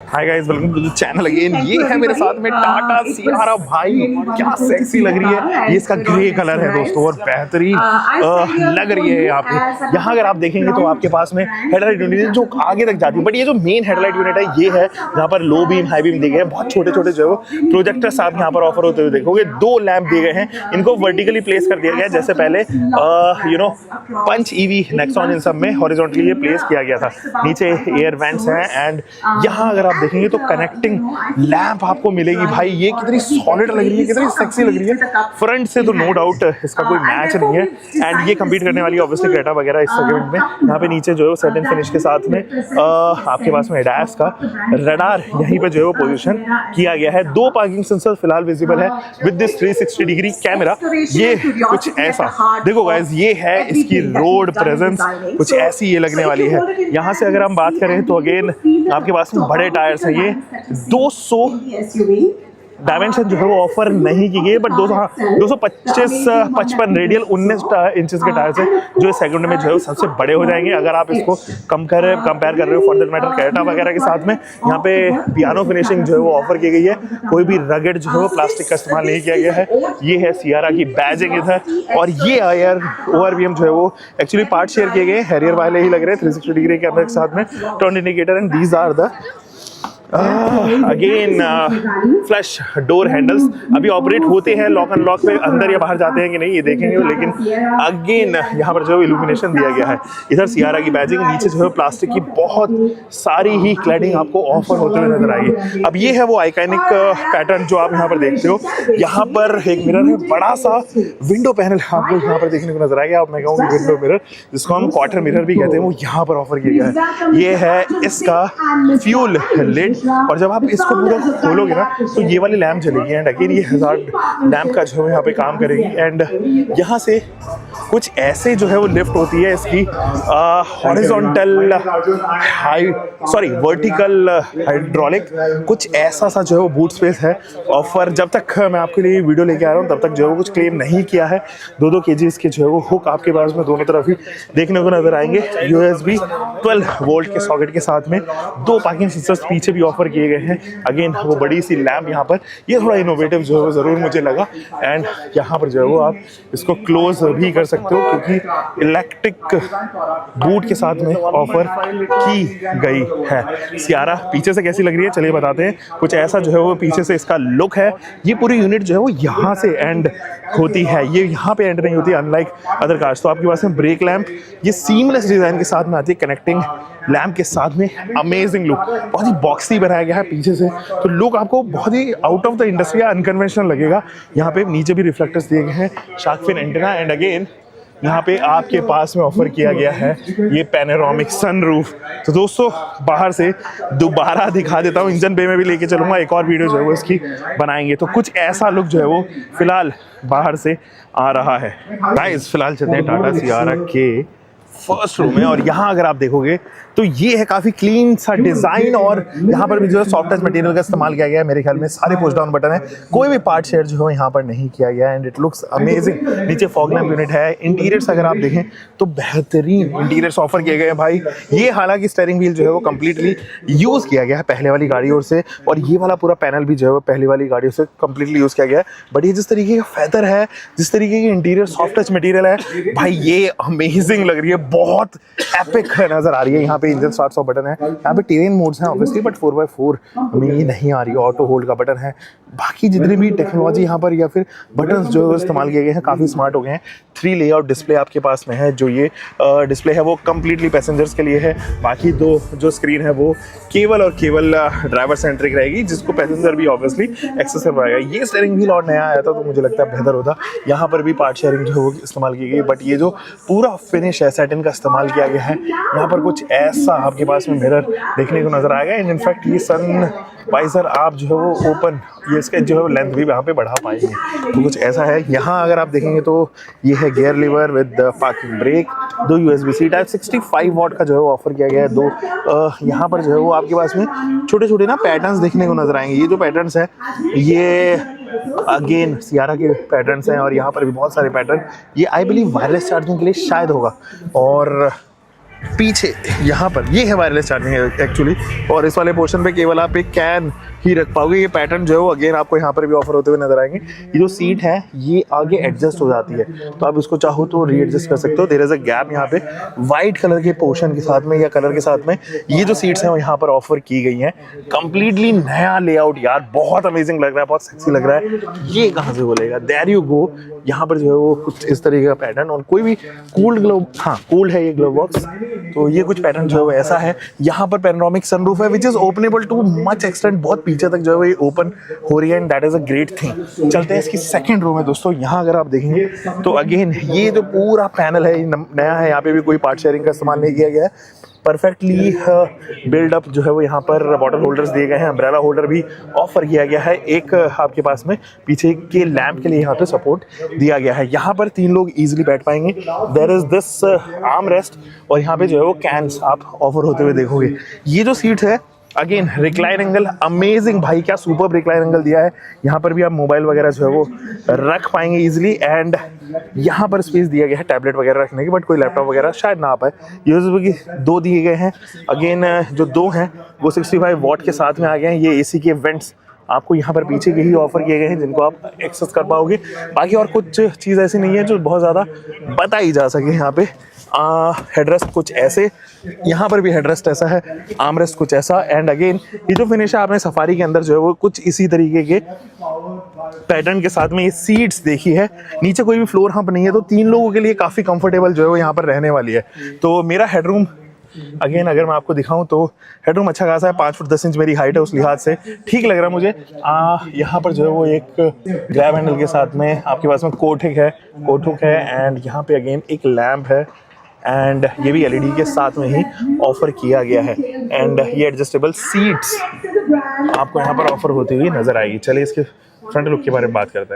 Hi guys, welcome to the channel again. ये है मेरे साथ में टाटा सियारा। भाई क्या सेक्सी लग रही है ये, इसका ग्रे कलर है दोस्तों और बेहतरीन लग रही है। यहाँ पे यहाँ अगर आप देखेंगे तो आपके पास में हेडलाइट यूनिट जो आगे तक जाती है, बट ये जो मेन हेडलाइट यूनिट है ये है जहाँ पर लो बीम हाई बीम दिए गए हैं। बहुत छोटे छोटे जो है प्रोजेक्टर्स आप यहाँ पर ऑफर होते हुए देखोगे। 2 लैंप दिए गए हैं, इनको वर्टिकली प्लेस कर दिया गया है जैसे पहले पंच ईवी नेक्सॉन इन सब में हॉरिजॉन्टली ये प्लेस किया गया था। नीचे एयर वेंट्स हैं एंड यहाँ अगर आप देखेंगे तो कनेक्टिंग लैंप आपको मिलेगी। भाई ये कितनी सॉलिड लग रही है, कितनी सेक्सी लग रही है। फ्रंट से तो नो डाउट इसका कोई मैच नहीं है एंड ये कम्पीट करने वाली ऑब्वियसली क्रेटा वगैरह इस सेगमेंट में। यहाँ पे नीचे जो है सेट एंड फिनिश के साथ में आपके पास में एडास का रडार यहीं पे जो है वो पोजीशन किया गया है। 2 पार्किंग सेंसर फिलहाल विजिबल है विद दिस 360 डिग्री कैमरा। ये कुछ ऐसा देखो गाइस, ये है इसकी रोड प्रेजेंस, कुछ ऐसी ये लगने वाली है। यहाँ से अगर हम बात करें तो अगेन आपके पास में बड़े टायर्स है। ये 200 डायमेंशन जो है वो ऑफर नहीं की गई, बट 255 रेडियल 19 इंचेस के टायर्स हैं जो इस सेगमेंट में जो है सबसे बड़े हो जाएंगे। अगर आप इसको कंपेयर कर रहे हो फॉर दैट मैटर क्रेटा वगैरह के साथ में, यहाँ पे पियानो फिनिशिंग जो है वो ऑफर की गई है। कोई भी रगड़ जो है वो प्लास्टिक का इस्तेमाल नहीं किया गया है। ये है सियारा की बैजिंग इधर और ये एयर ORVM जो है वो एक्चुअली पार्ट शेयर किए गए, हैरियर वाले ही लग रहे हैं 360 डिग्री कैमरे के साथ में, turn indicator and these are the again flash door handles. अभी ऑपरेट होते हैं लॉक अनलॉक में, अंदर या बाहर जाते हैं कि नहीं ये देखेंगे, लेकिन अगेन यहाँ पर जो है इल्यूमिनेशन दिया गया है। इधर सियारा की बैजिंग, नीचे जो है प्लास्टिक की बहुत सारी ही क्लैडिंग आपको ऑफर होते हुए नजर आएगी। अब ये है वो आइकॉनिक पैटर्न जो आप यहाँ पर देखते हो। यहाँ पर एक मिरर है, बड़ा सा विंडो पैनल आपको यहाँ पर देखने को नजर आएगा। अब मैं कहूँगी विंडो मिरर जिसको हम क्वार्टर मिरर भी कहते हैं, वो यहाँ पर ऑफर किया गया है। ये है इसका फ्यूल लिड और जब आप इसको पूरा खोलोगे ना तो ये वाली लैंप जलेगी एंड अगेन ये हजार्ड लैंप का जो है यहाँ पे काम करेगी। एंड यहाँ से कुछ ऐसे जो है वो लिफ्ट होती है इसकी हॉरिजॉन्टल वर्टिकल हाइड्रोलिक, कुछ ऐसा सा जो है वो बूट स्पेस है ऑफर। जब तक मैं आपके लिए वीडियो लेके आ रहा हूँ तब तक जो है वो कुछ क्लेम नहीं किया है। 2-2 kg के जो है वो हुक आपके पास में दोनों तरफ ही देखने को नजर आएंगे। USB 12 वोल्ट के सॉकेट के साथ में 2 पार्किंग सेंसर्स पीछे भी ऑफर किए गए हैं। अगेन वो बड़ी सी लैंप यहाँ पर, ये थोड़ा इनोवेटिव जो है वो जरूर मुझे लगा। एंड यहाँ पर जो है वो आप इसको क्लोज भी कर सकते हो क्योंकि इलेक्ट्रिक बूट के साथ में ऑफर की गई है। सियारा पीछे से कैसी लग रही है चलिए बताते हैं। कुछ ऐसा जो है वो पीछे से इसका लुक है। ये पूरी यूनिट जो है वो यहाँ से एंड होती है, ये यहाँ पे एंड नहीं होती अनलाइक अदर कार्स। तो आपके पास में ब्रेक लैंप ये सीमलेस डिजाइन के साथ में आती है, कनेक्टिंग लैंप के साथ में अमेजिंग लुक, बहुत ही बॉक्सी बनाया गया है पीछे से। तो लुक आपको बहुत ही out of the industry unconventional लगेगा। यहाँ पे नीचे भी रिफ्लेक्टर्स दिए गए हैं, shark fin antenna and again यहाँ पे आपके पास में ऑफर किया गया है ये पैनोरामिक सनरूफ। तो दोस्तों बाहर से दोबारा दिखा देता हूँ, इंजन बे में भी लेके चलूंगा, एक और वीडियो जो है वो इसकी बनाएंगे। तो कुछ ऐसा लुक जो है वो फिलहाल बाहर से आ रहा है। गाइस फिलहाल चलते हैं टाटा सियारा के फर्स्ट रूम में और यहाँ अगर आप देखोगे तो ये है काफी क्लीन सा डिजाइन और यहाँ पर भी जो है सॉफ्ट टच मटेरियल का इस्तेमाल किया गया है। मेरे ख्याल में सारे पुश डाउन बटन है, कोई भी पार्ट शेयर जो है यहाँ पर नहीं किया गया एंड इट लुक्स अमेजिंग। नीचे फॉग लैंप यूनिट है। इंटीरियर्स अगर आप देखें तो बेहतरीन इंटीरियर्स ऑफर किए गए हैं भाई। ये हालांकि स्टीयरिंग व्हील जो है वो कम्प्लीटली यूज किया गया है पहले वाली गाड़ियों से और ये वाला पूरा पैनल भी जो है वो पहली वाली गाड़ियों से कम्प्लीटली यूज किया गया है। बट ये जिस तरीके का फेदर है, जिस तरीके की इंटीरियर सॉफ्ट टच मटेरियल है भाई, ये अमेजिंग लग रही है, बहुत एपिक नजर आ रही है। यहाँ पे इंजन स्टार्ट बटन है, यहाँ पे टेरेन मोड्स हैं ऑब्वियसली, बट 4x4 में ये नहीं आ रही है। ऑटो होल्ड का बटन है। बाकी जितनी भी टेक्नोलॉजी यहाँ पर या फिर बटन्स जो इस्तेमाल किए गए हैं काफ़ी स्मार्ट हो गए हैं। 3 लेआउट डिस्प्ले आपके पास में है। जो ये डिस्प्ले है वो कम्प्लीटली पैसेंजर्स के लिए है, बाकी 2 जो स्क्रीन है वो केवल और केवल ड्राइवर सेंट्रिक रहेगी, जिसको पैसेंजर भी ऑब्वियसली एक्सेस कर पाएगा। ये स्टीयरिंग व्हील और नया आया था तो मुझे लगता है बेहतर होता। यहाँ पर भी पार्ट शेयरिंग जो है वो इस्तेमाल की गई, बट ये जो पूरा फिनिश है सैटिन का इस्तेमाल किया गया है। यहाँ पर कुछ ऐसा आपके पास में मिरर देखने को नजर आएगा एंड इनफैक्ट ये सन वाइजर आप जो है वो ओपन, ये इसका जो है लेंथ भी यहाँ पे बढ़ा पाएंगे। तो कुछ ऐसा है। यहाँ अगर आप देखेंगे तो ये है gear lever with parking brake, 2 USB-C type, 65 what का जो है वो ऑफर किया गया है। 2 यहाँ पर जो है वो आपके पास में छोटे छोटे ना पैटर्न्स देखने को नजर आएंगे। ये जो पैटर्न्स है ये अगेन सियारा के पैटर्न्स हैं और यहाँ पर भी बहुत सारे पैटर्न। ये आई बिलीव वायरलेस चार्जिंग के लिए शायद होगा और पीछे यहाँ पर ये है वायरलेस चार्जिंग एक्चुअली, और इस वाले पोर्शन पे केवल आप एक कैन ही रख पाओगे। ये पैटर्न जो है वो अगेन आपको यहाँ पर भी ऑफर होते हुए नजर आएंगे। ये जो सीट है ये आगे एडजस्ट हो जाती है, तो आप इसको चाहो तो रीएडजस्ट कर सकते हो। देयर इज अ गैप यहाँ पे वाइट कलर के पोर्शन के साथ में या कलर के साथ में ये जो सीट्स हैं वो यहाँ पर ऑफर की गई हैं। कंप्लीटली नया लेआउट यार, बहुत अमेजिंग लग रहा है, बहुत सेक्सी लग रहा है। ये कहाँ से बोलेगा, देयर यू गो। यहाँ पर जो है वो कुछ इस तरीके का पैटर्न, और कोई भी कूल्ड ग्लोव, हाँ कूल्ड है ये ग्लोव बॉक्स, तो ये कुछ पैटर्न जो है वो ऐसा है। यहाँ पर पैनोरामिक सनरूफ है which is openable too much extent, बहुत पीछे तक जो है वो ये ओपन हो रही है, and that is a great thing. चलते हैं इसकी सेकंड रो में दोस्तों। यहाँ अगर आप देखेंगे तो अगेन ये जो पूरा पैनल है नया है, यहाँ पे भी कोई पार्ट शेयरिंग का इस्तेमाल नहीं किया गया है। परफेक्टली बिल्डअप जो है वो यहाँ पर बॉटल होल्डर्स दिए गए हैं, अम्ब्रेला होल्डर भी ऑफर किया गया है। एक आपके पास में पीछे के लैंप के लिए यहाँ पे सपोर्ट दिया गया है। यहाँ पर 3 लोग इजीली बैठ पाएंगे। There is this arm rest, और यहाँ पे जो है वो कैंस आप ऑफर होते हुए देखोगे। ये जो सीट है अगेन रिक्लाइन एंगल अमेजिंग, भाई क्या सुपर रिक्लाइन एंगल दिया है। यहाँ पर भी आप मोबाइल वगैरह जो है वो रख पाएंगे इजीली, एंड यहाँ पर स्पेस दिया गया है टैबलेट वगैरह रखने की, बट कोई लैपटॉप वगैरह शायद ना आ पाए। यूएसबी की 2 दिए गए हैं। अगेन जो 2 हैं वो 65 वॉट के साथ में आ गए हैं। ये एसी के वेंट्स आपको यहाँ पर पीछे के ही ऑफर किए गए हैं, जिनको आप एक्सेस कर पाओगे। बाकी और कुछ चीज़ ऐसी नहीं है जो बहुत ज़्यादा बताई जा सके। यहाँ पे हेडरेस्ट कुछ ऐसे, यहाँ पर भी हेडरेस्ट ऐसा है, आर्मरेस्ट कुछ ऐसा, एंड अगेन ये जो फिनिश है आपने सफारी के अंदर जो है वो कुछ इसी तरीके के पैटर्न के साथ में ये सीट्स देखी है। नीचे कोई भी फ्लोर हम्प नहीं है, तो 3 लोगों के लिए काफ़ी कंफर्टेबल जो है वो यहाँ पर रहने वाली है। तो मेरा हेडरूम अगेन अगर मैं आपको दिखाऊं तो हेडरूम अच्छा खासा है, 5 फुट 10 इंच मेरी हाइट है, उस लिहाज से ठीक लग रहा है मुझे। यहाँ पर जो है वो एक ग्रैब हैंडल के साथ में आपके पास में कोठुक है, एंड यहाँ पे अगेन एक लैम्प है, एंड ये भी एलईडी के साथ में ही ऑफर किया गया है। एंड ये एडजस्टेबल सीट्स आपको यहाँ पर ऑफर होती हुई नजर आएगी। चलिए इसके फ्रंट लुक के बारे में बात करते हैं।